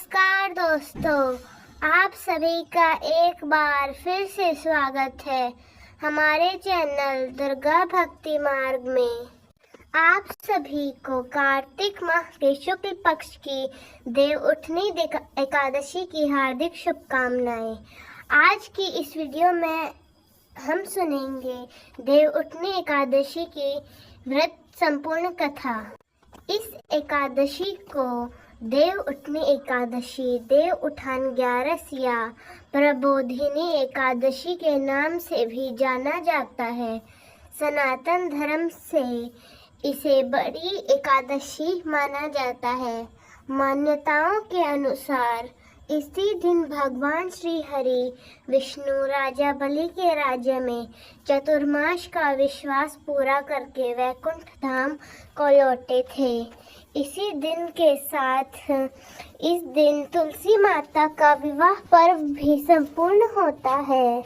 नमस्कार दोस्तों, आप सभी का एक बार फिर से स्वागत है हमारे चैनल दुर्गा भक्ति मार्ग में। आप सभी को कार्तिक माह के शुक्ल पक्ष की देव उठनी एकादशी की हार्दिक शुभकामनाएं। आज की इस वीडियो में हम सुनेंगे देव उठनी एकादशी की व्रत संपूर्ण कथा। इस एकादशी को देव उठनी एकादशी, देव उठान 11 या प्रबोधिनी एकादशी के नाम से भी जाना जाता है। सनातन धर्म से इसे बड़ी एकादशी माना जाता है। मान्यताओं के अनुसार इसी दिन भगवान श्री हरि विष्णु राजा बलि के राज्य में चतुर्मास का विश्वास पूरा करके वैकुंठ धाम को लौटे थे। इसी दिन के साथ इस दिन तुलसी माता का विवाह पर्व भी संपूर्ण होता है।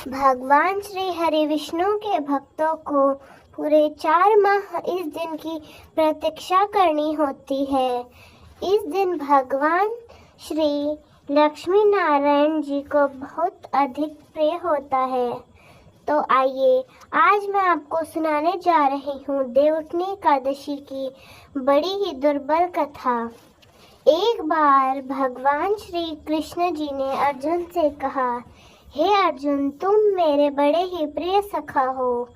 भगवान श्री हरि विष्णु के भक्तों को पूरे 4 माह इस दिन की प्रतीक्षा करनी होती है। इस दिन भगवान श्री लक्ष्मी नारायण जी को बहुत अधिक प्रिय होता है। तो आइए आज मैं आपको सुनाने जा रही हूँ देव उठनी एकादशी की बड़ी ही दुर्बल कथा। एक बार भगवान श्री कृष्ण जी ने अर्जुन से कहा, हे अर्जुन, तुम मेरे बड़े ही प्रिय सखा हो।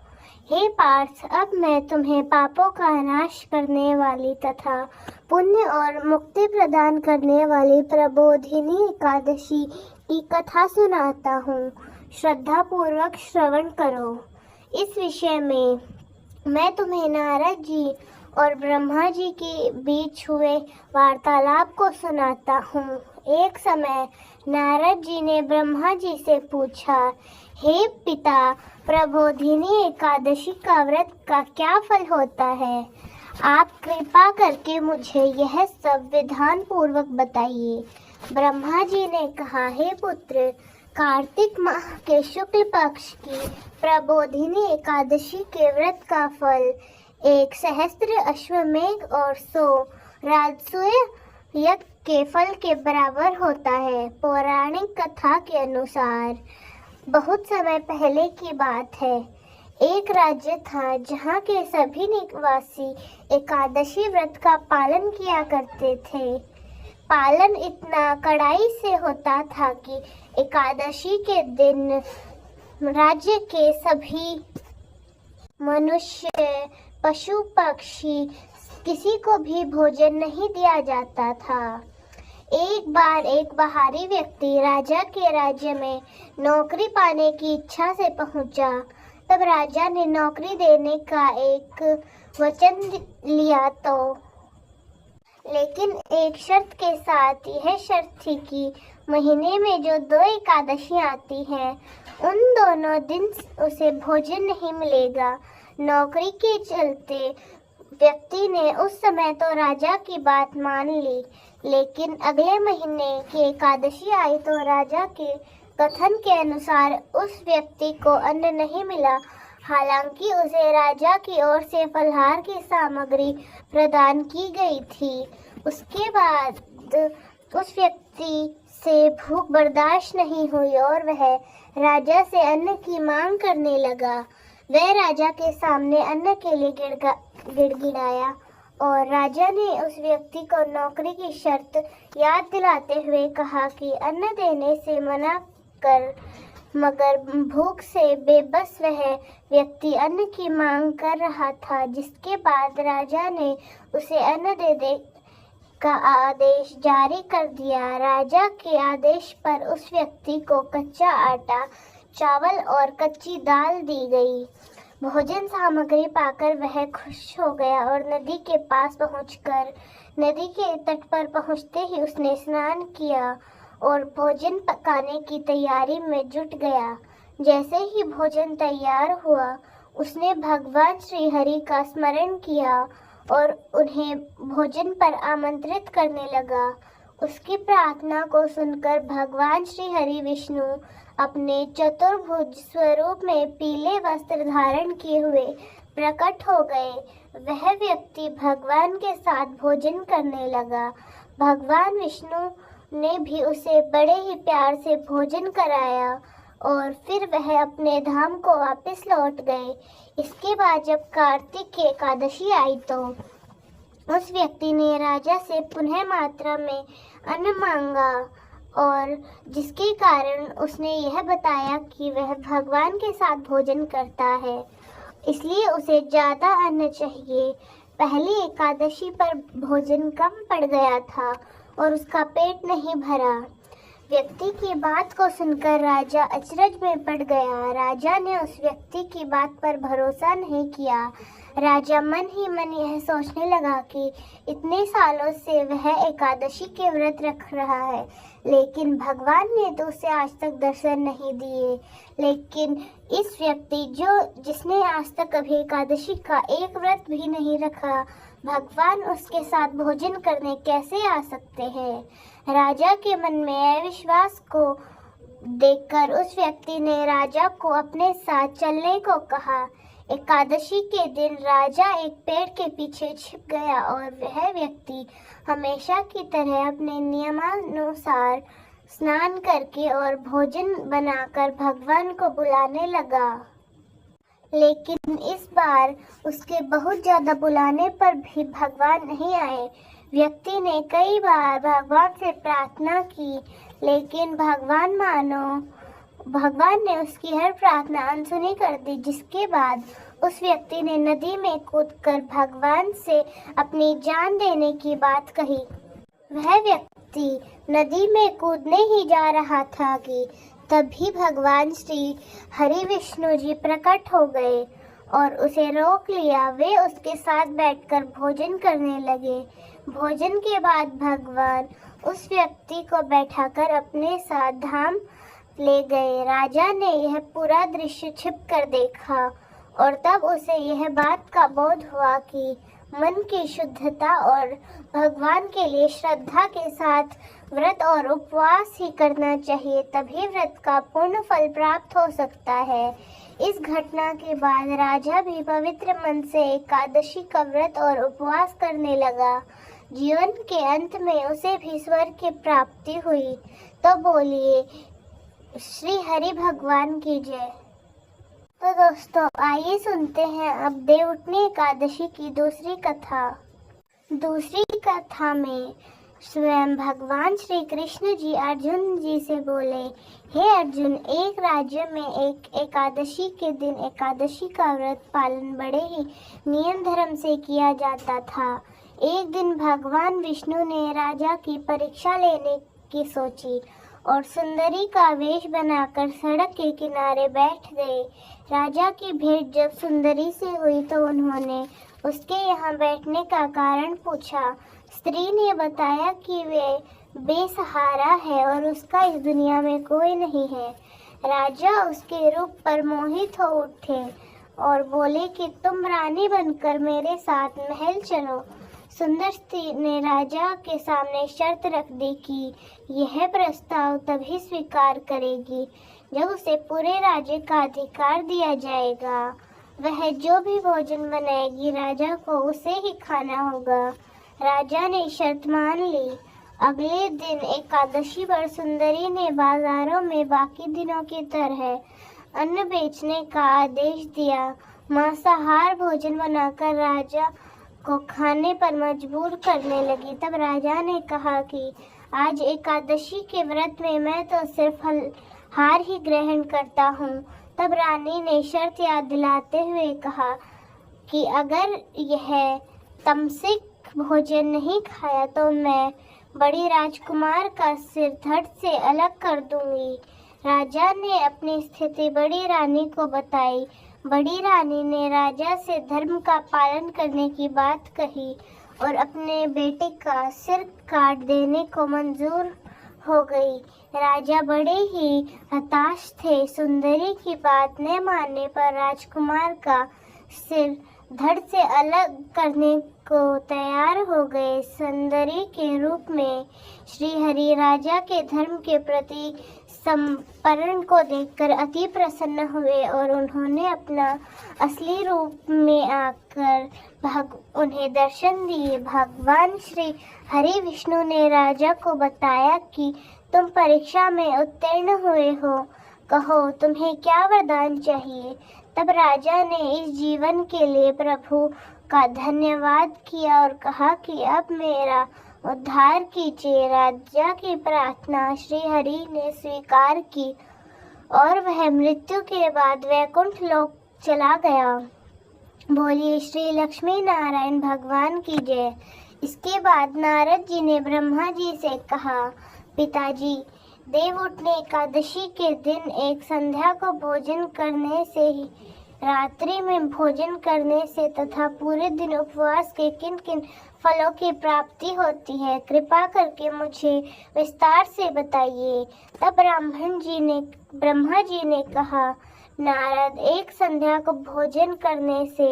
हे पार्थ, अब मैं तुम्हें पापों का नाश करने वाली तथा पुण्य और मुक्ति प्रदान करने वाली प्रबोधिनी एकादशी की कथा सुनाता हूँ। श्रद्धा पूर्वक श्रवण करो। इस विषय में मैं तुम्हें नारद जी और ब्रह्मा जी के बीच हुए वार्तालाप को सुनाता हूँ। एक समय नारद जी ने ब्रह्मा जी से पूछा, हे पिता, प्रबोधिनी एकादशी का व्रत का क्या फल होता है? आप कृपा करके मुझे यह सब विधान पूर्वक बताइए। ब्रह्मा जी ने कहा, हे पुत्र, कार्तिक माह के शुक्ल पक्ष की प्रबोधिनी एकादशी के व्रत का फल 1 सहस्त्र अश्वमेघ और 100 राजसूय यज्ञ के फल के बराबर होता है। पौराणिक कथा के अनुसार बहुत समय पहले की बात है। एक राज्य था जहाँ के सभी निवासी एकादशी व्रत का पालन किया करते थे। पालन इतना कड़ाई से होता था कि एकादशी के दिन राज्य के सभी मनुष्य, पशु, पक्षी किसी को भी भोजन नहीं दिया जाता था। एक बार एक बाहरी व्यक्ति राजा के राज्य में नौकरी पाने की इच्छा से पहुंचा। तब राजा ने नौकरी देने का एक वचन लिया, तो लेकिन एक शर्त के साथ। यह शर्त थी कि महीने में जो 2 एकादशी आती हैं, उन दोनों दिन उसे भोजन नहीं मिलेगा। नौकरी के चलते व्यक्ति ने उस समय तो राजा की बात मान ली, लेकिन अगले महीने की एकादशी आई तो राजा के कथन के अनुसार उस व्यक्ति को अन्न नहीं मिला। हालांकि उसे राजा की ओर से फलाहार की सामग्री प्रदान की गई थी। उसके बाद उस व्यक्ति से भूख बर्दाश्त नहीं हुई और वह राजा से अन्न की मांग करने लगा। वह राजा के सामने अन्न के लिए गिड़गिड़ाया और राजा ने उस व्यक्ति को नौकरी की शर्त याद दिलाते हुए कहा कि अन्न देने से मना कर, मगर भूख से बेबस वह व्यक्ति अन्न की मांग कर रहा था। जिसके बाद राजा ने उसे अन्न दे का आदेश जारी कर दिया। राजा के आदेश पर उस व्यक्ति को कच्चा आटा, चावल और कच्ची दाल दी गई। भोजन सामग्री पाकर वह खुश हो गया और नदी के पास पहुंचकर नदी के तट पर पहुंचते ही उसने स्नान किया और भोजन पकाने की तैयारी में जुट गया। जैसे ही भोजन तैयार हुआ, उसने भगवान श्री हरि का स्मरण किया और उन्हें भोजन पर आमंत्रित करने लगा। उसकी प्रार्थना को सुनकर भगवान श्री हरि विष्णु अपने चतुर्भुज स्वरूप में पीले वस्त्र धारण किए हुए प्रकट हो गए। वह व्यक्ति भगवान के साथ भोजन करने लगा। भगवान विष्णु ने भी उसे बड़े ही प्यार से भोजन कराया और फिर वह अपने धाम को वापस लौट गए। इसके बाद जब कार्तिक की एकादशी आई तो उस व्यक्ति ने राजा से पुनः मात्रा में अन्न मांगा और जिसके कारण उसने यह बताया कि वह भगवान के साथ भोजन करता है, इसलिए उसे ज्यादा अन्न चाहिए। पहली एकादशी पर भोजन कम पड़ गया था और उसका पेट नहीं भरा। व्यक्ति की बात को सुनकर राजा अचरज में पड़ गया। राजा ने उस व्यक्ति की बात पर भरोसा नहीं किया। राजा मन ही मन यह सोचने लगा कि इतने सालों से वह एकादशी के व्रत रख रहा है, लेकिन भगवान ने तो उसे आज तक दर्शन नहीं दिए। लेकिन इस व्यक्ति जिसने आज तक कभी एकादशी का एक व्रत भी नहीं रखा, भगवान उसके साथ भोजन करने कैसे आ सकते हैं? राजा के मन में अविश्वास को देखकर उस व्यक्ति ने राजा को अपने साथ चलने को कहा। एकादशी के दिन राजा एक पेड़ के पीछे छिप गया और वह व्यक्ति हमेशा की तरह अपने नियमानुसार स्नान करके और भोजन बनाकर भगवान को बुलाने लगा। लेकिन इस बार उसके बहुत ज्यादा बुलाने पर भी भगवान नहीं आए। व्यक्ति ने कई बार भगवान से प्रार्थना की, लेकिन भगवान ने उसकी हर प्रार्थना अनसुनी कर दी। जिसके बाद उस व्यक्ति ने नदी में कूदकर भगवान से अपनी जान देने की बात कही। वह व्यक्ति नदी में कूदने ही जा रहा था कि तभी भगवान श्री हरि विष्णु जी प्रकट हो गए और उसे रोक लिया। वे उसके साथ बैठकर भोजन करने लगे। भोजन के बाद भगवान उस व्यक्ति को बैठाकर अपने साथ धाम ले गए। राजा ने यह पूरा दृश्य छिप कर देखा और तब उसे यह बात का बोध हुआ कि मन की शुद्धता और भगवान के लिए श्रद्धा के साथ व्रत और उपवास ही करना चाहिए, तभी व्रत का पूर्ण फल प्राप्त हो सकता है। इस घटना के बाद राजा भी पवित्र मन से एकादशी का व्रत और उपवास करने लगा। जीवन के अंत में उसे भी स्वर्ग की प्राप्ति हुई। तो बोलिए श्री हरि भगवान की जय। तो दोस्तों आइए सुनते हैं अब देवउठनी एकादशी की दूसरी कथा। दूसरी कथा में स्वयं भगवान श्री कृष्ण जी अर्जुन जी से बोले, हे अर्जुन, एक राज्य में एक एकादशी के दिन एकादशी का व्रत पालन बड़े ही नियम धर्म से किया जाता था। एक दिन भगवान विष्णु ने राजा की परीक्षा लेने की सोची और सुंदरी का वेश बनाकर सड़क के किनारे बैठ गए। राजा की भेंट जब सुंदरी से हुई तो उन्होंने उसके यहाँ बैठने का कारण पूछा। स्त्री ने बताया कि वे बेसहारा है और उसका इस दुनिया में कोई नहीं है। राजा उसके रूप पर मोहित हो उठे और बोले कि तुम रानी बनकर मेरे साथ महल चलो। सुंदर स्त्री ने राजा के सामने शर्त रख दी कि यह प्रस्ताव तभी स्वीकार करेगी जब उसे पूरे राज्य का अधिकार दिया जाएगा। वह जो भी भोजन बनाएगी राजा को उसे ही खाना होगा। राजा ने शर्त मान ली। अगले दिन एकादशी पर सुंदरी ने बाजारों में बाकी दिनों की तरह अन्न बेचने का आदेश दिया। मांसाहार भोजन बनाकर राजा को खाने पर मजबूर करने लगी। तब राजा ने कहा कि आज एकादशी के व्रत में मैं तो सिर्फ हार ही ग्रहण करता हूँ। तब रानी ने शर्त याद दिलाते हुए कहा कि अगर यह तमसिक भोजन नहीं खाया तो मैं बड़ी राजकुमार का सिर धड़ से अलग कर दूंगी। राजा ने अपनी स्थिति बड़ी रानी को बताई। बड़ी रानी ने राजा से धर्म का पालन करने की बात कही और अपने बेटे का सिर काट देने को मंजूर हो गई। राजा बड़े ही हताश थे। सुंदरी की बात न मानने पर राजकुमार का सिर धड़ से अलग करने को तैयार हो गए। सुंदरी के रूप में श्री हरि राजा के धर्म के प्रति समर्पण को देखकर अति प्रसन्न हुए और उन्होंने अपना असली रूप में आकर उन्हें दर्शन दिए। भगवान श्री हरि विष्णु ने राजा को बताया कि तुम परीक्षा में उत्तीर्ण हुए हो, कहो तुम्हें क्या वरदान चाहिए। तब राजा ने इस जीवन के लिए प्रभु का धन्यवाद किया और कहा कि अब मेरा उद्धार कीजिए। राजा की प्रार्थना श्री हरि ने स्वीकार की और वह मृत्यु के बाद वैकुंठ लोक चला गया। बोलिए श्री लक्ष्मी नारायण भगवान की जय। इसके बाद नारद जी ने ब्रह्मा जी से कहा, पिताजी, देवउठनी एकादशी के दिन एक संध्या को भोजन करने से ही रात्रि में भोजन करने से तथा पूरे दिन उपवास के किन किन फलों की प्राप्ति होती है, कृपा करके मुझे विस्तार से बताइए। तब ब्रह्मा जी ने कहा, नारद, एक संध्या को भोजन करने से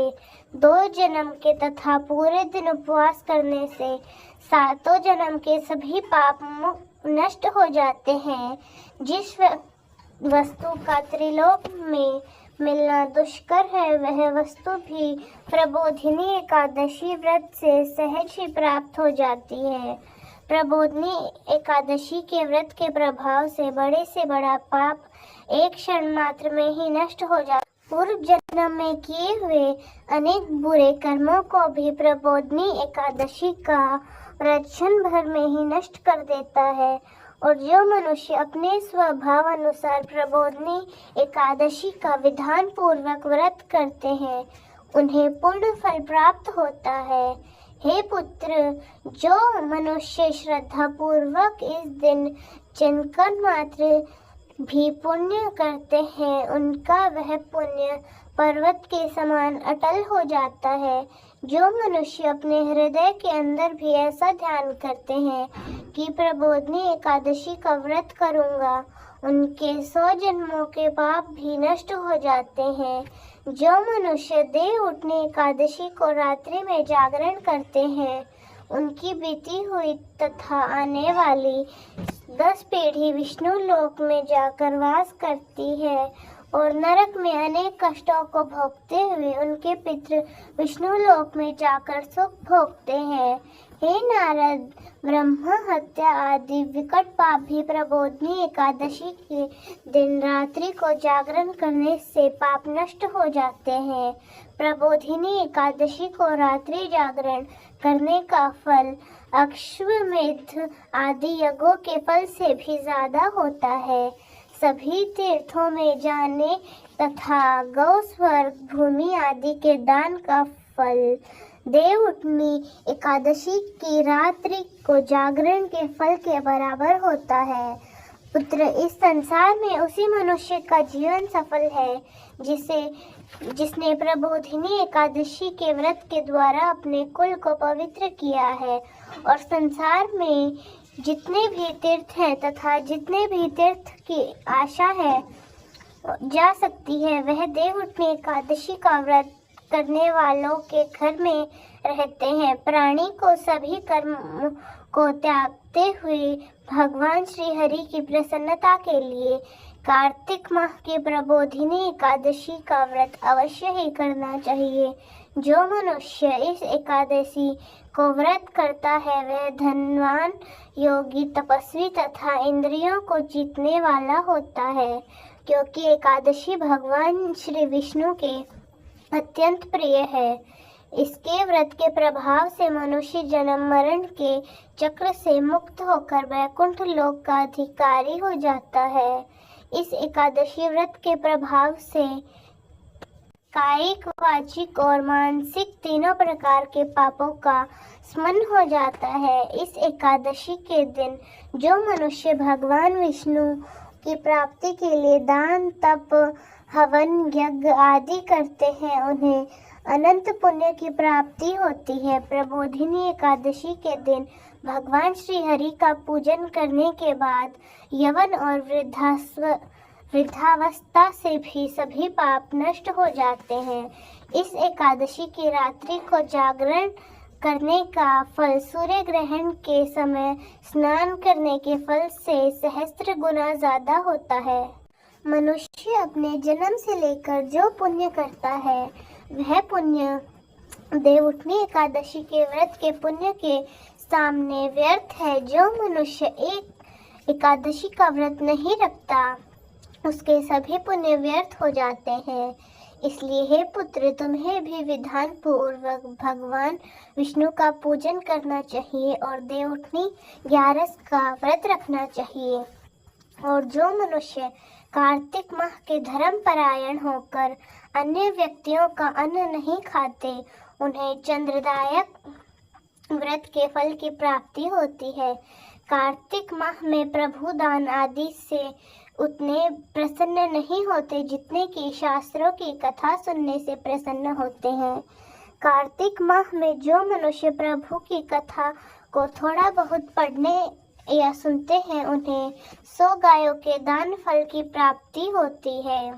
2 जन्म के तथा पूरे दिन उपवास करने से 7 जन्म के सभी पाप नष्ट हो जाते हैं। जिस वस्तु का त्रिलोक में मिलना दुष्कर है, वह वस्तु भी प्रबोधिनी एकादशी व्रत से सहज ही प्राप्त हो जाती है। प्रबोधिनी एकादशी के व्रत के प्रभाव से बड़ा पाप एक क्षण मात्र में ही नष्ट हो जाता है। पूर्व जन्म में किए हुए अनेक बुरे कर्मों को भी प्रबोधिनी एकादशी का व्रत क्षण भर में ही नष्ट कर देता है। और जो मनुष्य अपने स्वभाव अनुसार प्रबोधिनी एकादशी का विधान पूर्वक व्रत करते हैं, उन्हें पूर्ण फल प्राप्त होता है। हे पुत्र, जो मनुष्य श्रद्धा पूर्वक इस दिन चिंतन मात्र भी पुण्य करते हैं, उनका वह पुण्य पर्वत के समान अटल हो जाता है। जो मनुष्य अपने हृदय के अंदर भी ऐसा ध्यान करते हैं कि प्रबोधिनी एकादशी का व्रत करूंगा, उनके 100 जन्मों के पाप भी नष्ट हो जाते हैं। जो मनुष्य देवउठनी एकादशी को रात्रि में जागरण करते हैं, उनकी बीती हुई तथा आने वाली 10 पीढ़ी विष्णु लोक में जाकर वास करती है और नरक में अनेक कष्टों को भोगते हुए उनके पितृ विष्णु लोक में जाकर सुख भोगते हैं। हे नारद, ब्रह्म हत्या आदि विकट पाप भी प्रबोधिनी एकादशी के दिन रात्रि को जागरण करने से पाप नष्ट हो जाते हैं। प्रबोधिनी एकादशी को रात्रि जागरण करने का फल अश्वमेध आदि यज्ञों के फल से भी ज्यादा होता है। सभी तीर्थों में जाने तथा गौ स्वर्ग भूमि आदि के दान का फल देवउठनी एकादशी की रात्रि को जागरण के फल के बराबर होता है। पुत्र, इस संसार में उसी मनुष्य का जीवन सफल है जिसने प्रबोधिनी एकादशी के व्रत के द्वारा अपने कुल को पवित्र किया है। और संसार में जितने भी तीर्थ हैं तथा जितने भी तीर्थ की आशा है जा सकती है, वह देवउठनी एकादशी का व्रत करने वालों के घर में रहते हैं। प्राणी को सभी कर्म को त्यागते हुए भगवान श्री हरि की प्रसन्नता के लिए कार्तिक माह की प्रबोधिनी एकादशी का व्रत अवश्य ही करना चाहिए। जो मनुष्य इस एकादशी को व्रत करता है, वह धनवान, योगी, तपस्वी तथा इंद्रियों को जीतने वाला होता है, क्योंकि एकादशी भगवान श्री विष्णु के अत्यंत प्रिय है। इसके व्रत के प्रभाव से मनुष्य जन्म मरण के चक्र से मुक्त होकर वैकुंठ लोक का अधिकारी हो जाता है। इस एकादशी व्रत के प्रभाव से कायिक, वाचिक और मानसिक तीनों प्रकार के पापों का स्मरण हो जाता है। इस एकादशी के दिन जो मनुष्य भगवान विष्णु की प्राप्ति के लिए दान, तप, हवन, यज्ञ आदि करते हैं, उन्हें अनंत पुण्य की प्राप्ति होती है। प्रबोधिनी एकादशी के दिन भगवान श्री हरि का पूजन करने के बाद यवन और वृद्धावस्था से भी सभी पाप नष्ट हो जाते हैं। इस एकादशी की रात्रि को जागरण करने का फल सूर्य ग्रहण के समय स्नान करने के फल से सहस्त्र गुना ज्यादा होता है। मनुष्य अपने जन्म से लेकर जो पुण्य करता है वह पुण्य देवउठनी एकादशी के व्रत के पुण्य के सामने व्यर्थ है। जो मनुष्य एक एकादशी का व्रत नहीं रखता उसके सभी पुण्य व्यर्थ हो जाते हैं। इसलिए हे पुत्र, तुम्हें भी विधान पूर्वक भगवान विष्णु का पूजन करना चाहिए और देवउठनी 11 का व्रत रखना चाहिए। और जो मनुष्य कार्तिक माह के धर्म परायण होकर अन्य व्यक्तियों का अन्न नहीं खाते उन्हें चंद्रदायक व्रत के फल की प्राप्ति होती है। कार्तिक माह में प्रभु दान आदि से उतने प्रसन्न नहीं होते जितने कि शास्त्रों की कथा सुनने से प्रसन्न होते हैं। कार्तिक माह में जो मनुष्य प्रभु की कथा को थोड़ा बहुत पढ़ने या सुनते हैं उन्हें 100 गायों के दान फल की प्राप्ति होती है।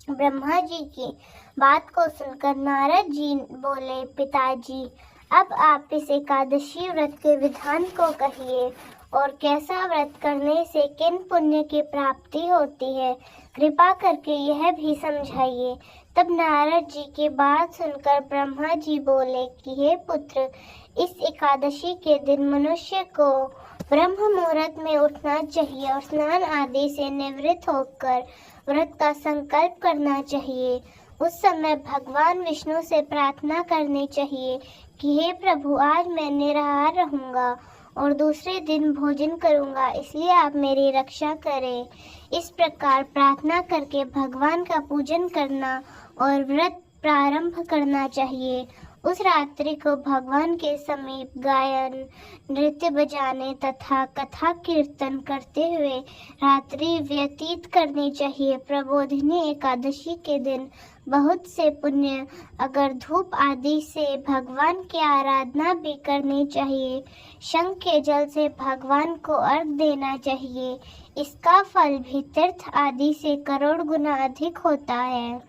ब्रह्मा जी की बात को सुनकर नारद जी बोले, पिताजी, अब आप इस एकादशी व्रत के विधान को कहिए और कैसा व्रत करने से किन पुण्य की प्राप्ति होती है, कृपा करके यह भी समझाइए। तब नारद जी की बात सुनकर ब्रह्मा जी बोले कि हे पुत्र, इस एकादशी के दिन मनुष्य को ब्रह्म मुहूर्त में उठना चाहिए और स्नान आदि से निवृत्त होकर व्रत का संकल्प करना चाहिए। उस समय भगवान विष्णु से प्रार्थना करनी चाहिए कि हे प्रभु, आज मैं निराहार रहूंगा और दूसरे दिन भोजन करूंगा, इसलिए आप मेरी रक्षा करें। इस प्रकार प्रार्थना करके भगवान का पूजन करना और व्रत प्रारंभ करना चाहिए। उस रात्रि को भगवान के समीप गायन, नृत्य बजाने तथा कथा कीर्तन करते हुए रात्रि व्यतीत करनी चाहिए। प्रबोधिनी एकादशी के दिन बहुत से पुण्य अगर धूप आदि से भगवान की आराधना भी करनी चाहिए। शंख के जल से भगवान को अर्घ देना चाहिए। इसका फल भी तीर्थ आदि से करोड़ गुना अधिक होता है।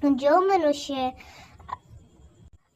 जो मनुष्य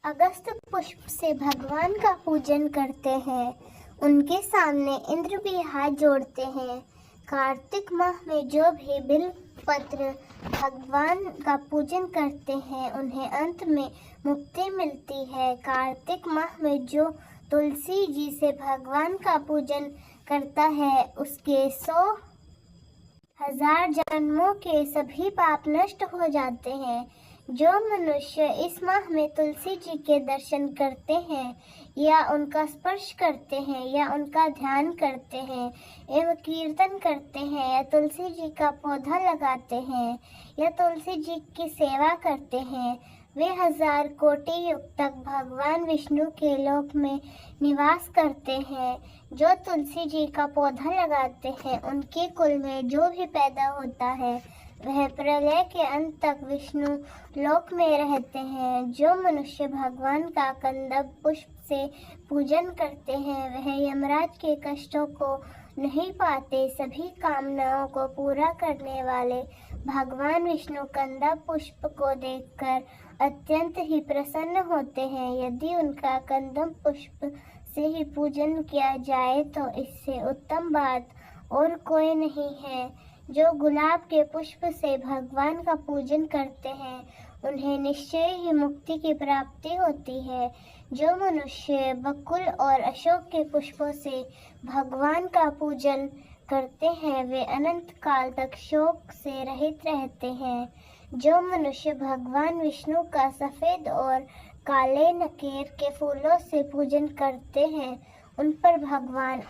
अगस्त पुष्प से भगवान का पूजन करते हैं उनके सामने इंद्र भी हाथ जोड़ते हैं। कार्तिक माह में जो भी बिल पत्र भगवान का पूजन करते हैं उन्हें अंत में मुक्ति मिलती है। कार्तिक माह में जो तुलसी जी से भगवान का पूजन करता है उसके 100,000 जन्मों के सभी पाप नष्ट हो जाते हैं। जो मनुष्य इस माह में तुलसी जी के दर्शन करते हैं या उनका स्पर्श करते हैं या उनका ध्यान करते हैं एवं कीर्तन करते हैं या तुलसी जी का पौधा लगाते हैं या तुलसी जी की सेवा करते हैं, वे 1000 कोटि युग तक भगवान विष्णु के लोक में निवास करते हैं। जो तुलसी जी का पौधा लगाते हैं उनके कुल में जो भी पैदा होता है वह प्रलय के अंत तक विष्णु लोक में रहते हैं। जो मनुष्य भगवान का कंदक पुष्प से पूजन करते हैं वह यमराज के कष्टों को नहीं पाते। सभी कामनाओं को पूरा करने वाले भगवान विष्णु कंदक पुष्प को देखकर अत्यंत ही प्रसन्न होते हैं। यदि उनका कंदक पुष्प से ही पूजन किया जाए तो इससे उत्तम बात और कोई नहीं है। जो गुलाब के पुष्प से भगवान का पूजन करते हैं उन्हें निश्चय ही मुक्ति की प्राप्ति होती है। जो मनुष्य बकुल और अशोक के पुष्पों से भगवान का पूजन करते हैं वे अनंत काल तक शोक से रहित रहते हैं। जो मनुष्य भगवान विष्णु का सफेद और काले नकेर के फूलों से पूजन करते हैं उन पर भगवान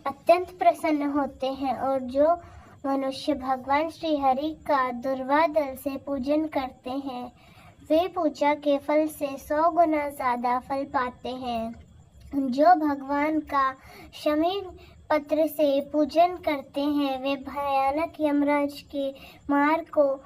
अत्यंत प्रसन्न होते हैं। और जो मनुष्य भगवान श्री हरि का दुर्वा दल से पूजन करते हैं वे पूजा के फल से 100 गुना ज्यादा फल पाते हैं। जो भगवान का शमी पत्र से पूजन करते हैं वे भयानक यमराज के मार्ग को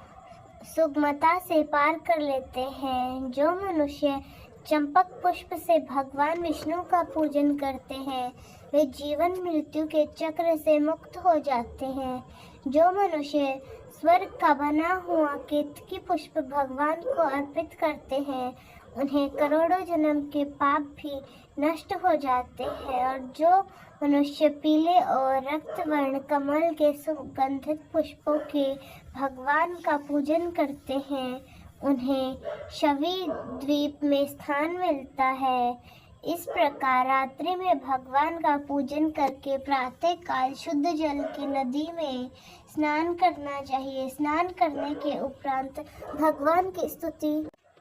सुगमता से पार कर लेते हैं। जो मनुष्य चंपक पुष्प से भगवान विष्णु का पूजन करते हैं वे जीवन मृत्यु के चक्र से मुक्त हो जाते हैं। जो मनुष्य स्वर्ग का बना हुआ केतकी पुष्प भगवान को अर्पित करते हैं उन्हें करोड़ों जन्म के पाप भी नष्ट हो जाते हैं। और जो मनुष्य पीले और रक्त वर्ण कमल के सुगंधित पुष्पों के भगवान का पूजन करते हैं, उन्हें शवी द्वीप में स्थान मिलता है। इस प्रकार रात्रि में भगवान का पूजन करके प्रातः काल शुद्ध जल की नदी में स्नान करना चाहिए। स्नान करने के उपरांत भगवान की स्तुति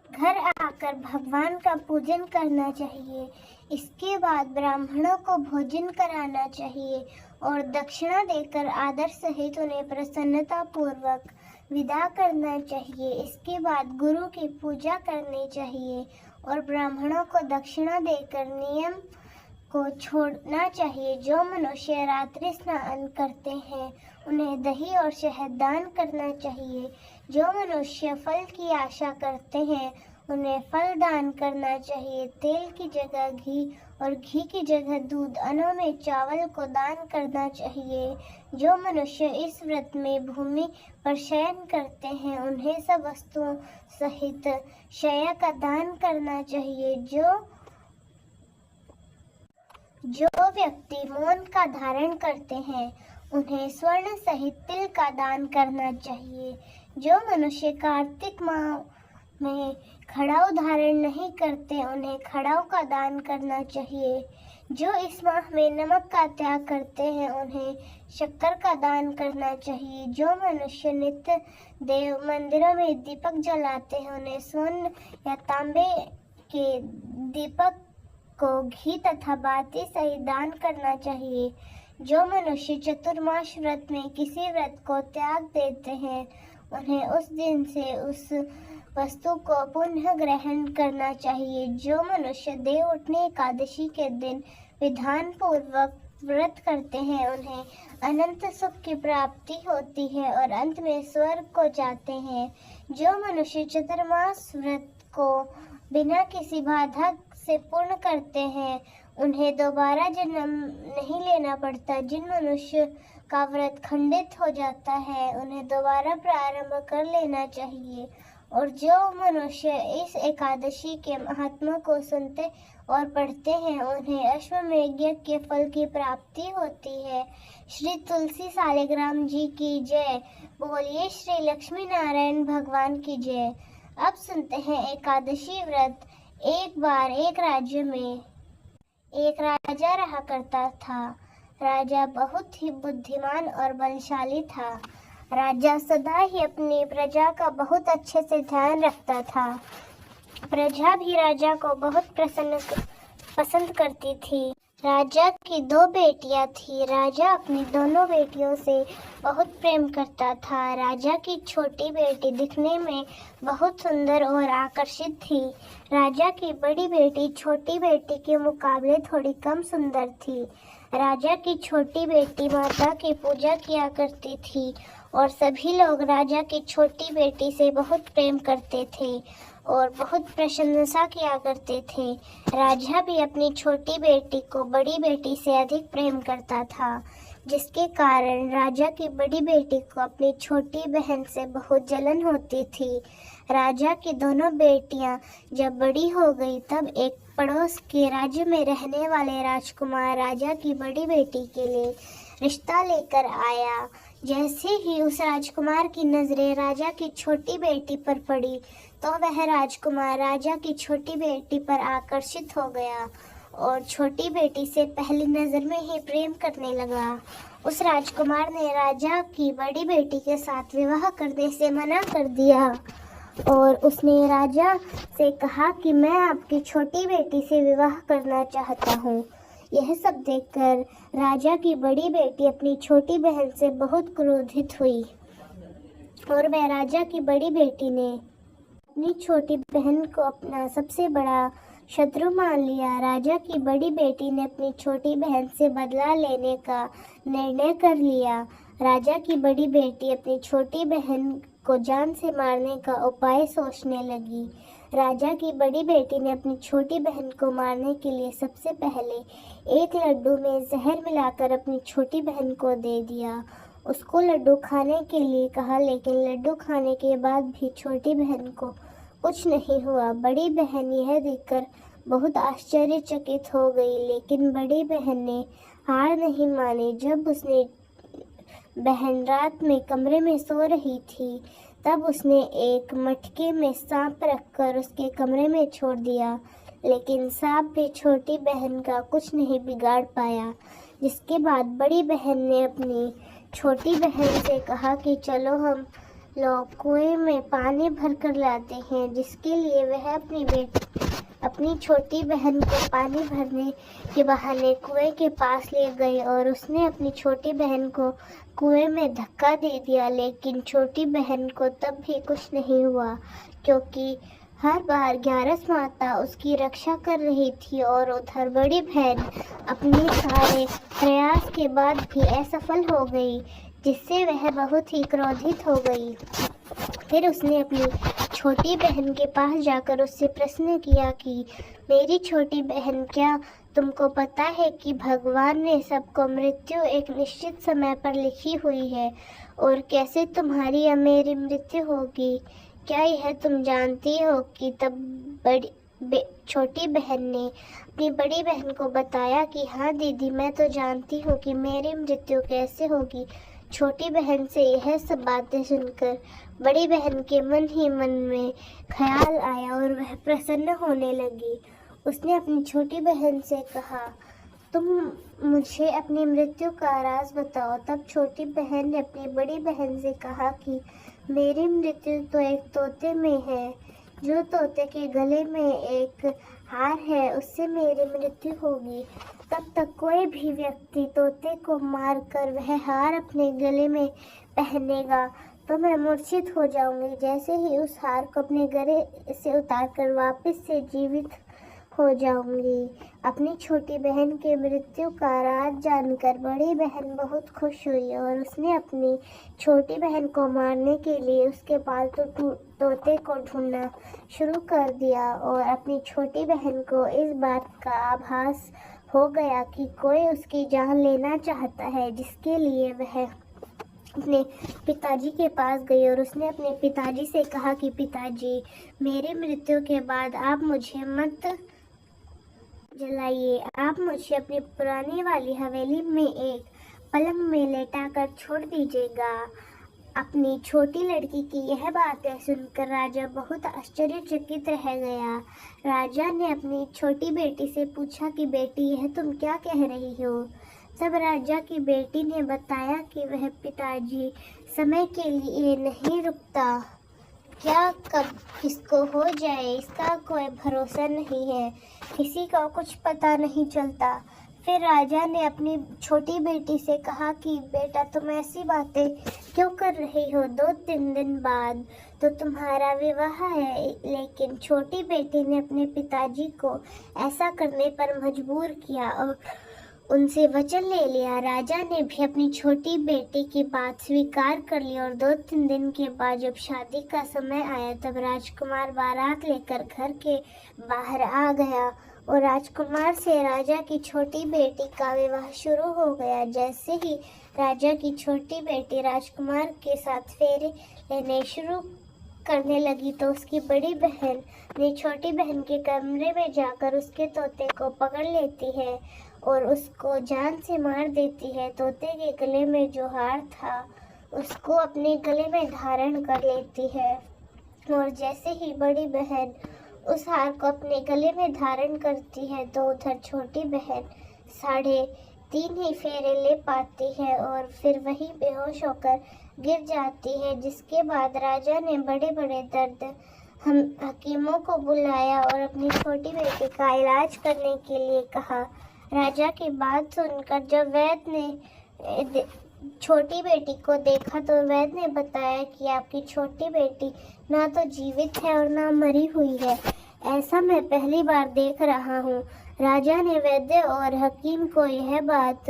घर आकर भगवान का पूजन करना चाहिए। इसके बाद ब्राह्मणों को भोजन कराना चाहिए और दक्षिणा देकर आदर सहित उन्हें प्रसन्नता पूर्वक विदा करना चाहिए। इसके बाद गुरु की पूजा करनी चाहिए और ब्राह्मणों को दक्षिणा देकर नियम को छोड़ना चाहिए। जो मनुष्य रात्रि स्नान करते हैं उन्हें दही और शहद दान करना चाहिए। जो मनुष्य फल की आशा करते हैं उन्हें फल दान करना चाहिए। तेल की जगह घी और घी की जगह दूध, अन्नों में चावल को दान करना चाहिए। जो मनुष्य इस व्रत में भूमि पर शयन करते हैं उन्हें सब वस्तुओं सहित शय्या का दान करना चाहिए। जो व्यक्ति मौन का धारण करते हैं उन्हें स्वर्ण सहित तिल का दान करना चाहिए। जो मनुष्य कार्तिक माह में खड़ाऊ धारण नहीं करते उन्हें खड़ाऊ का दान करना चाहिए। जो इस माह में नमक का त्याग करते हैं उन्हें शक्कर का दान करना चाहिए। जो मनुष्य नित्य देव मंदिरों में दीपक जलाते हैं उन्हें स्वर्ण या तांबे के दीपक को घी तथा बाती सहित दान करना चाहिए। जो मनुष्य चतुर्मास व्रत में किसी व्रत को त्याग देते हैं उन्हें उस दिन से उस वस्तु को पुनः ग्रहण करना चाहिए। जो मनुष्य देव उठने एकादशी के दिन विधान पूर्वक व्रत करते हैं उन्हें अनंत सुख की प्राप्ति होती है और अंत में स्वर्ग को जाते हैं। जो मनुष्य चतुर्मास व्रत को बिना किसी बाधा से पूर्ण करते हैं उन्हें दोबारा जन्म नहीं लेना पड़ता। जिन मनुष्य का व्रत खंडित हो जाता है उन्हें दोबारा प्रारंभ कर लेना चाहिए। और जो मनुष्य इस एकादशी के महात्मा को सुनते और पढ़ते हैं उन्हें अश्वमेध यज्ञ के फल की प्राप्ति होती है। श्री तुलसी सालिग्राम जी की जय। बोलिए श्री लक्ष्मी नारायण भगवान की जय। अब सुनते हैं एकादशी व्रत। एक बार एक राज्य में एक राजा रहा करता था। राजा बहुत ही बुद्धिमान और बलशाली था। राजा सदा ही अपनी प्रजा का बहुत अच्छे से ध्यान रखता था। प्रजा भी राजा को बहुत पसंद करती थी। राजा की 2 बेटियां थी। राजा अपनी दोनों बेटियों से बहुत प्रेम करता था। राजा की छोटी बेटी दिखने में बहुत सुंदर और आकर्षित थी। राजा की बड़ी बेटी छोटी बेटी के मुकाबले थोड़ी कम सुंदर थी। राजा की छोटी बेटी माता की पूजा किया करती थी और सभी लोग राजा की छोटी बेटी से बहुत प्रेम करते थे और बहुत प्रशंसा किया करते थे। राजा भी अपनी छोटी बेटी को बड़ी बेटी से अधिक प्रेम करता था, जिसके कारण राजा की बड़ी बेटी को अपनी छोटी बहन से बहुत जलन होती थी। राजा की दोनों बेटियां जब बड़ी हो गई तब एक पड़ोस के राज्य में रहने वाले राजकुमार राजा की बड़ी बेटी के लिए रिश्ता लेकर आया। जैसे ही उस राजकुमार की नजरें राजा की छोटी बेटी पर पड़ी तो वह राजकुमार राजा की छोटी बेटी पर आकर्षित हो गया और छोटी बेटी से पहली नजर में ही प्रेम करने लगा। उस राजकुमार ने राजा की बड़ी बेटी के साथ विवाह करने से मना कर दिया और उसने राजा से कहा कि मैं आपकी छोटी बेटी से विवाह करना चाहता हूँ। यह सब देखकर राजा की बड़ी बेटी अपनी छोटी बहन से बहुत क्रोधित हुई और वह राजा की बड़ी बेटी ने अपनी छोटी बहन को अपना सबसे बड़ा शत्रु मान लिया। राजा की बड़ी बेटी ने अपनी छोटी बहन से बदला लेने का निर्णय कर लिया। राजा की बड़ी बेटी अपनी छोटी बहन को जान से मारने का उपाय सोचने लगी। राजा की बड़ी बेटी ने अपनी छोटी बहन को मारने के लिए सबसे पहले एक लड्डू में जहर मिलाकर अपनी छोटी बहन को दे दिया। उसको लड्डू खाने के लिए कहा, लेकिन लड्डू खाने के बाद भी छोटी बहन को कुछ नहीं हुआ। बड़ी बहन यह देखकर बहुत आश्चर्यचकित हो गई, लेकिन बड़ी बहन ने हार नहीं मानी। जब उसने बहन रात में कमरे में सो रही थी, तब उसने एक मटके में सांप रखकर उसके कमरे में छोड़ दिया, लेकिन सांप भी छोटी बहन का कुछ नहीं बिगाड़ पाया। जिसके बाद बड़ी बहन ने अपनी छोटी बहन से कहा कि चलो हम लोग कुएं में पानी भर कर लाते हैं, जिसके लिए वह अपनी छोटी बहन को पानी भरने के बहाने कुएं के पास ले गई और उसने अपनी छोटी बहन को कुएं में धक्का दे दिया। लेकिन छोटी बहन को तब भी कुछ नहीं हुआ, क्योंकि हर बार ग्यारस माता उसकी रक्षा कर रही थी और उधर बड़ी बहन अपने सारे प्रयास के बाद भी असफल हो गई, जिससे वह बहुत ही क्रोधित हो गई। फिर उसने अपनी छोटी बहन के पास जाकर उससे प्रश्न किया कि मेरी छोटी बहन, क्या तुमको पता है कि भगवान ने सबको मृत्यु एक निश्चित समय पर लिखी हुई है, और कैसे तुम्हारी या मेरी मृत्यु होगी? क्या यह तुम जानती हो? कि तब छोटी बहन ने अपनी बड़ी बहन को बताया कि हाँ दीदी, मैं तो जानती हूँ कि मेरी मृत्यु कैसे होगी। छोटी बहन से यह सब बातें सुनकर बड़ी बहन के मन ही मन में ख्याल आया और वह प्रसन्न होने लगी। उसने अपनी छोटी बहन से कहा, तुम मुझे अपनी मृत्यु का राज बताओ। तब छोटी बहन ने अपनी बड़ी बहन से कहा कि मेरी मृत्यु तो एक तोते में है। जो तोते के गले में एक हार है, उससे मेरी मृत्यु होगी। तब तक कोई भी व्यक्ति तोते को मारकर वह हार अपने गले में पहनेगा तो मैं मूर्छित हो जाऊंगी। जैसे ही उस हार को अपने गले से उतारकर वापस से जीवित हो जाऊंगी। अपनी छोटी बहन की मृत्यु का राज जानकर बड़ी बहन बहुत खुश हुई और उसने अपनी छोटी बहन को मारने के लिए उसके पालतू तोते को ढूंढना शुरू कर दिया। और अपनी छोटी बहन को इस बात का आभास हो गया कि कोई उसकी जान लेना चाहता है, जिसके लिए वह अपने पिताजी के पास गई और उसने अपने पिताजी से कहा कि पिताजी, मेरी मृत्यु के बाद आप मुझे मत जलाइए, आप मुझे अपनी पुरानी वाली हवेली में एक पलंग में लेटाकर छोड़ दीजिएगा। अपनी छोटी लड़की की यह बातें सुनकर राजा बहुत आश्चर्यचकित रह गया। राजा ने अपनी छोटी बेटी से पूछा कि बेटी, यह तुम क्या कह रही हो? तब राजा की बेटी ने बताया कि वह पिताजी समय के लिए नहीं रुकता, क्या कब किसको हो जाए इसका कोई भरोसा नहीं है, किसी का कुछ पता नहीं चलता। फिर राजा ने अपनी छोटी बेटी से कहा कि बेटा, तुम ऐसी बातें क्यों कर रही हो? 2-3 दिन बाद तो तुम्हारा विवाह है। लेकिन छोटी बेटी ने अपने पिताजी को ऐसा करने पर मजबूर किया और उनसे वचन ले लिया। राजा ने भी अपनी छोटी बेटी की बात स्वीकार कर ली और 2-3 दिन के बाद जब शादी का समय आया, तब राजकुमार बारात लेकर घर के बाहर आ गया और राजकुमार से राजा की छोटी बेटी का विवाह शुरू हो गया। जैसे ही राजा की छोटी बेटी राजकुमार के साथ फेरे लेने शुरू करने लगी, तो उसकी बड़ी बहन ने छोटी बहन के कमरे में जाकर उसके तोते को पकड़ लेती है और उसको जान से मार देती है। तोते के गले में जो हार था उसको अपने गले में धारण कर लेती है और जैसे ही बड़ी बहन उस हार को अपने गले में धारण करती है, तो उधर छोटी बहन 3.5 ही फेरे ले पाती है और फिर वही बेहोश होकर गिर जाती है। जिसके बाद राजा ने बड़े बड़े हम हकीमों को बुलाया और अपनी छोटी बेटी का इलाज करने के लिए कहा। राजा की बात सुनकर जब वैद्य ने छोटी बेटी को देखा, तो वैद्य ने बताया कि आपकी छोटी बेटी ना तो जीवित है और ना मरी हुई है। ऐसा मैं पहली बार देख रहा हूँ। राजा ने वैद्य और हकीम को यह बात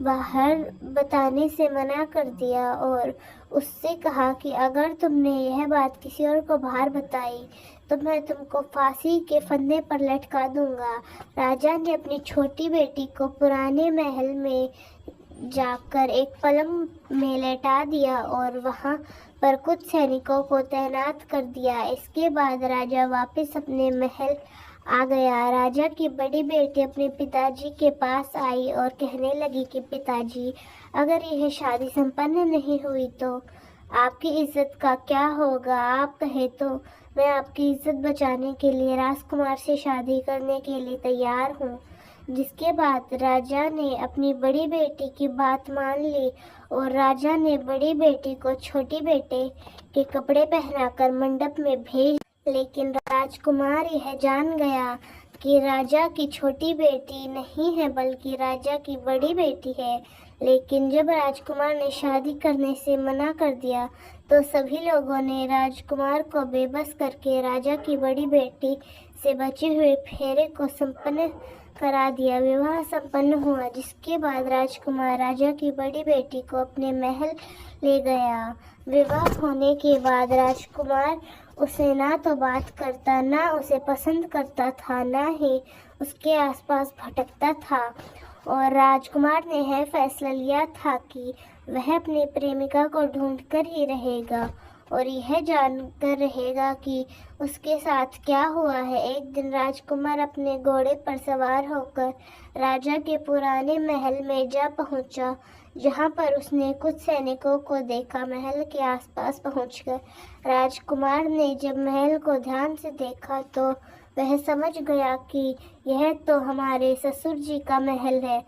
बाहर बताने से मना कर दिया और उससे कहा कि अगर तुमने यह बात किसी और को बाहर बताई तो मैं तुमको फांसी के फंदे पर लटका दूंगा। राजा ने अपनी छोटी बेटी को पुराने महल में जाकर एक पलंग में लेटा दिया और वहां पर कुछ सैनिकों को तैनात कर दिया। इसके बाद राजा वापस अपने महल आ गया। राजा की बड़ी बेटी अपने पिताजी के पास आई और कहने लगी कि पिताजी, अगर यह शादी संपन्न नहीं हुई तो आपकी इज्जत का क्या होगा? आप कहे तो मैं आपकी इज्जत बचाने के लिए राजकुमार से शादी करने के लिए तैयार हूँ। जिसके बाद राजा ने अपनी बड़ी बेटी की बात मान ली और राजा ने बड़ी बेटी को छोटी बेटे के कपड़े पहनाकर मंडप में भेज। लेकिन राजकुमार यह जान गया कि राजा की छोटी बेटी नहीं है बल्कि राजा की बड़ी बेटी है। लेकिन जब राजकुमार ने शादी करने से मना कर दिया तो सभी लोगों ने राजकुमार को बेबस करके राजा की बड़ी बेटी से बचे हुए फेरे को संपन्न करा दिया। विवाह संपन्न हुआ, जिसके बाद राजकुमार राजा की बड़ी बेटी को अपने महल ले गया। विवाह होने के बाद राजकुमार उसे ना तो बात करता, ना उसे पसंद करता था, ना ही उसके आसपास भटकता था और राजकुमार ने यह फैसला लिया था कि वह अपनी प्रेमिका को ढूंढकर ही रहेगा और यह जानकर रहेगा कि उसके साथ क्या हुआ है। एक दिन राजकुमार अपने घोड़े पर सवार होकर राजा के पुराने महल में जा पहुंचा, जहां पर उसने कुछ सैनिकों को देखा। महल के आसपास पहुंचकर राजकुमार ने जब महल को ध्यान से देखा तो वह समझ गया कि यह तो हमारे ससुर जी का महल है।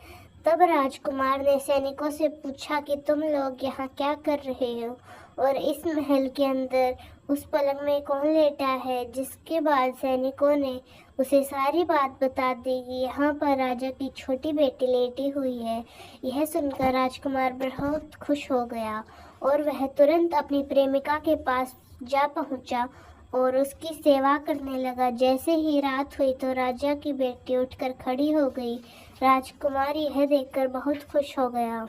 तब राजकुमार ने सैनिकों से पूछा कि तुम लोग यहाँ क्या कर रहे हो और इस महल के अंदर उस पलंग में कौन लेटा है। जिसके बाद सैनिकों ने उसे सारी बात बता दी कि यहाँ पर राजा की छोटी बेटी लेटी हुई है। यह सुनकर राजकुमार बहुत खुश हो गया और वह तुरंत अपनी प्रेमिका के पास जा पहुँचा और उसकी सेवा करने लगा। जैसे ही रात हुई तो राजा की बेटी उठकर खड़ी हो गई। राजकुमार यह देखकर बहुत खुश हो गया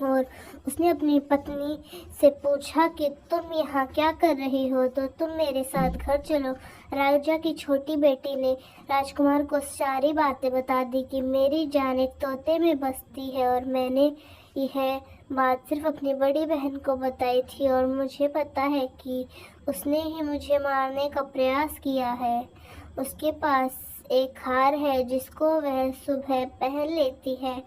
और उसने अपनी पत्नी से पूछा कि तुम यहाँ क्या कर रही हो? तो तुम मेरे साथ घर चलो। राजा की छोटी बेटी ने राजकुमार को सारी बातें बता दी कि मेरी जान एक तोते में बसती है और मैंने यह बात सिर्फ अपनी बड़ी बहन को बताई थी और मुझे पता है कि उसने ही मुझे मारने का प्रयास किया है। उसके पास एक हार है जिसको वह सुबह पहन लेती है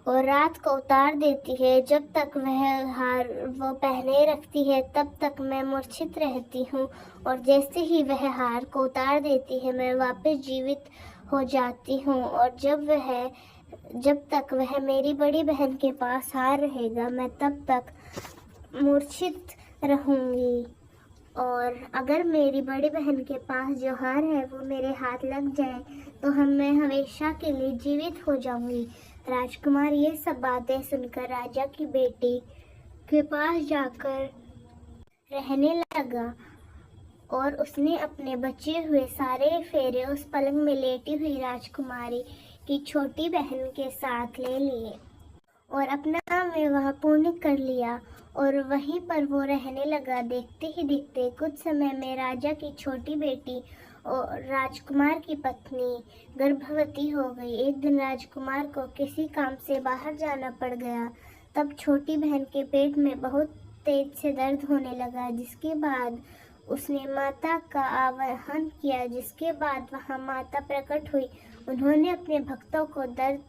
और रात को उतार देती है। जब तक वह हार वो पहने रखती है तब तक मैं मूर्छित रहती हूँ और जैसे ही वह हार को उतार देती है मैं वापस जीवित हो जाती हूँ और जब तक वह मेरी बड़ी बहन के पास हार रहेगा मैं तब तक मूर्छित रहूँगी और अगर मेरी बड़ी बहन के पास जो हार है वो मेरे हाथ लग जाए तो मैं हमेशा के लिए जीवित हो जाऊंगी। राजकुमार ये सब बातें सुनकर राजा की बेटी के पास जाकर रहने लगा और उसने अपने बचे हुए सारे फेरे उस पलंग में लेटी हुई राजकुमारी की छोटी बहन के साथ ले लिए और अपना विवाह पूर्ण कर लिया और वहीं पर वो रहने लगा। देखते ही देखते कुछ समय में राजा की छोटी बेटी और राजकुमार की पत्नी गर्भवती हो गई। एक दिन राजकुमार को किसी काम से बाहर जाना पड़ गया। तब छोटी बहन के पेट में बहुत तेज से दर्द होने लगा, जिसके बाद उसने माता का आवाहन किया। जिसके बाद वहां माता प्रकट हुई। उन्होंने अपने भक्तों को दर्द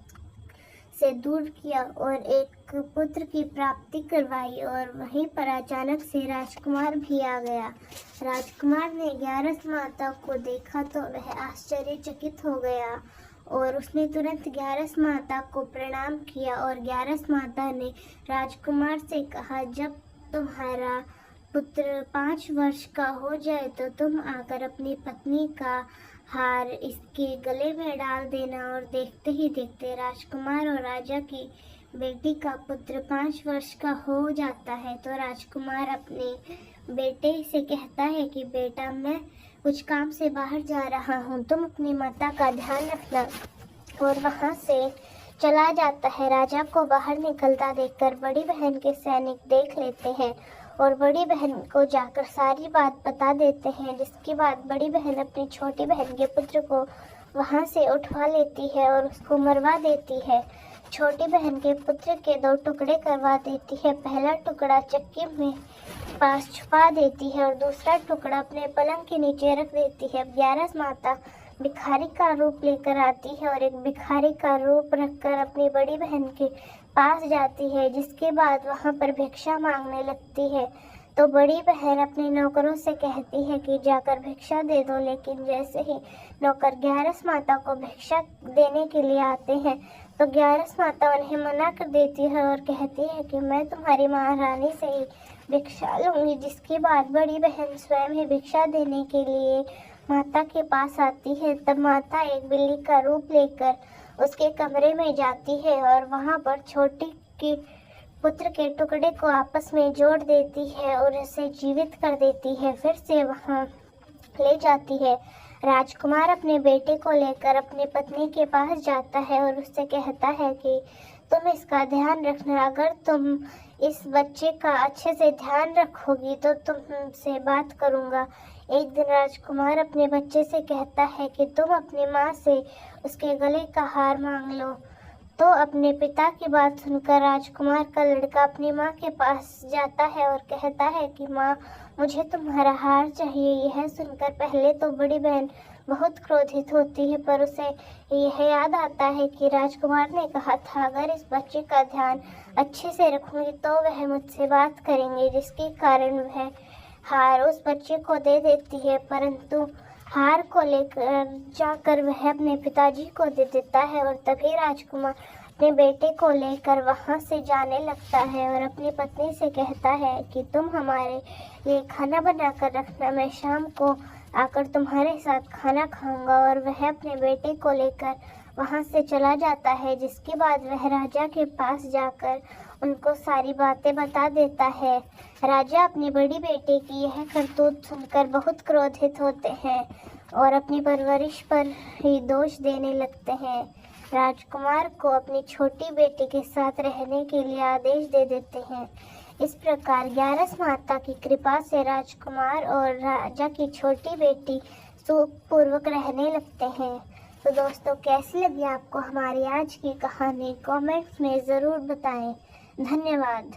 से दूर किया और एक पुत्र की प्राप्ति करवाई और वहीं पर अचानक से राजकुमार भी आ गया। राजकुमार ने ग्यारस माता को देखा तो वह आश्चर्यचकित हो गया और उसने तुरंत ग्यारस माता को प्रणाम किया और ग्यारस माता ने राजकुमार से कहा, जब तुम्हारा पुत्र 5 वर्ष का हो जाए तो तुम आकर अपनी पत्नी का हार इसके गले में डाल देना। और देखते ही देखते राजकुमार और राजा की बेटी का पुत्र 5 वर्ष का हो जाता है। तो राजकुमार अपने बेटे से कहता है कि बेटा, मैं कुछ काम से बाहर जा रहा हूँ, तुम अपनी माता का ध्यान रखना। और वहाँ से चला जाता है। राजा को बाहर निकलता देखकर बड़ी बहन के सैनिक देख लेते हैं और बड़ी बहन को जाकर सारी बात बता देते हैं। जिसके बाद बड़ी बहन अपनी छोटी बहन के पुत्र को वहाँ से उठवा लेती है और उसको मरवा देती है। छोटी बहन के पुत्र के 2 टुकड़े करवा देती है। पहला टुकड़ा चक्की में पास छुपा देती है और दूसरा टुकड़ा अपने पलंग के नीचे रख देती है। अब ग्यारस माता भिखारी का रूप लेकर आती है और एक भिखारी का रूप रखकर अपनी बड़ी बहन के पास जाती है, जिसके बाद वहां पर भिक्षा मांगने लगती है। तो बड़ी बहन अपने नौकरों से कहती है कि जाकर भिक्षा दे दो, लेकिन जैसे ही नौकर ग्यारस माता को भिक्षा देने के लिए आते हैं तो ग्यारस माता उन्हें मना कर देती है और कहती है कि मैं तुम्हारी महारानी से ही भिक्षा लूंगी। जिसके बाद बड़ी बहन स्वयं ही भिक्षा देने के लिए माता के पास आती है। तब माता एक बिल्ली का रूप लेकर उसके कमरे में जाती है और वहां पर छोटी की पुत्र के टुकड़े को आपस में जोड़ देती है और उसे जीवित कर देती है। फिर से वहां ले जाती है। राजकुमार अपने बेटे को लेकर अपनी पत्नी के पास जाता है और उससे कहता है कि तुम इसका ध्यान रखना। अगर तुम इस बच्चे का अच्छे से ध्यान रखोगी तो तुमसे बात करूंगा। एक दिन राजकुमार अपने बच्चे से कहता है कि तुम अपनी माँ से उसके गले का हार मांग लो। तो अपने पिता की बात सुनकर राजकुमार का लड़का अपनी माँ के पास जाता है और कहता है कि माँ, मुझे तुम्हारा हार चाहिए। यह सुनकर पहले तो बड़ी बहन बहुत क्रोधित होती है, पर उसे यह याद आता है कि राजकुमार ने कहा था अगर इस बच्चे का ध्यान अच्छे से रखूंगी तो वह मुझसे बात करेंगे, जिसके कारण वह हार उस बच्चे को दे देती है। परंतु हार को लेकर जाकर वह अपने पिताजी को दे देता है और तभी राजकुमार अपने बेटे को लेकर वहां से जाने लगता है और अपनी पत्नी से कहता है कि तुम हमारे लिए खाना बनाकर रखना, मैं शाम को आकर तुम्हारे साथ खाना खाऊंगा। और वह अपने बेटे को लेकर वहां से चला जाता है। जिसके बाद वह राजा के पास जाकर उनको सारी बातें बता देता है। राजा अपनी बड़ी बेटे की यह करतूत सुनकर बहुत क्रोधित होते हैं और अपनी परवरिश पर ही दोष देने लगते हैं। राजकुमार को अपनी छोटी बेटी के साथ रहने के लिए आदेश दे देते हैं। इस प्रकार ग्यारस माता की कृपा से राजकुमार और राजा की छोटी बेटी सुखपूर्वक रहने लगते हैं। तो दोस्तों, कैसी लगी आपको हमारी आज की कहानी? कमेंट्स में ज़रूर बताएं। धन्यवाद।